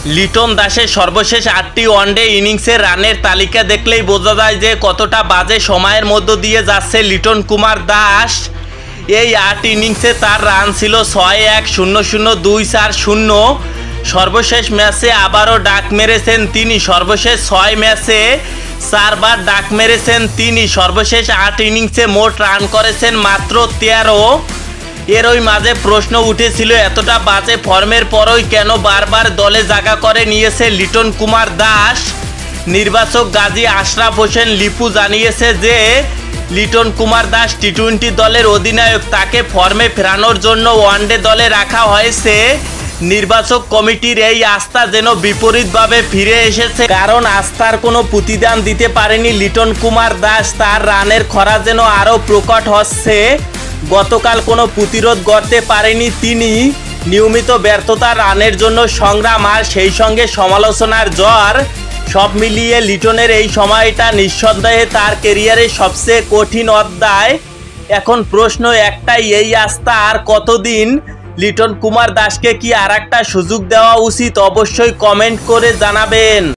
লিটন দাসের সর্বশেষ 8টি ওয়ানডে ইনিংসের রানের তালিকা দেখলেই বোঝা যায় যে কতটা বাজে সময়ের মধ্য দিয়ে যাচ্ছে লিটন কুমার দাস। এই 8 ইনিংসে তার রান ছিল 6-1-0-0-2-4-0। সর্বশেষ ম্যাচে আবারও ডাক মেরেছেন তিনি। সর্বশেষ 6 ম্যাচে 4 বার ডাক মেরেছেন তিনি। সর্বশেষ 8 ইনিংসে মোট রান করেছেন মাত্র 13। এরই মাঝে প্রশ্ন উঠেছিল এতটা বাজে ফর্মের পরই কেন বারবার দলে জায়গা করে নিয়েছে লিটন কুমার দাস। নির্বাচক গাজী আশরাফ হোসেন লিপু জানিয়েছে যে লিটন কুমার দাস টি-20 দলের অধিনায়ক, তাকে ফর্মে ফেরানোর জন্য ওয়ানডে দলে রাখা হয়েছে। নির্বাচক কমিটির এই আস্থা যেন বিপরীতভাবে ফিরে এসেছে, কারণ আস্থার কোনো প্রতিদান দিতে পারেনি লিটন কুমার দাস। তার রানের খরা যেন আরও প্রকট হচ্ছে। গতকাল কোনো প্রতিরোধ গড়তে পারেনি তিনি। নিয়মিত ব্যর্থতা, রানের জন্য সংগ্রাম আর সেই সঙ্গে সমালোচনার ঝড়, সব মিলিয়ে লিটনের এই সময়টা নিঃসন্দেহে তার ক্যারিয়ারের সবচেয়ে কঠিন অধ্যায়। এখন প্রশ্ন একটাই, এই আস্থা আর কতদিন? লিটন কুমার দাসকে কি আরেকটা সুযোগ দেওয়া উচিত? অবশ্যই কমেন্ট করে জানাবেন।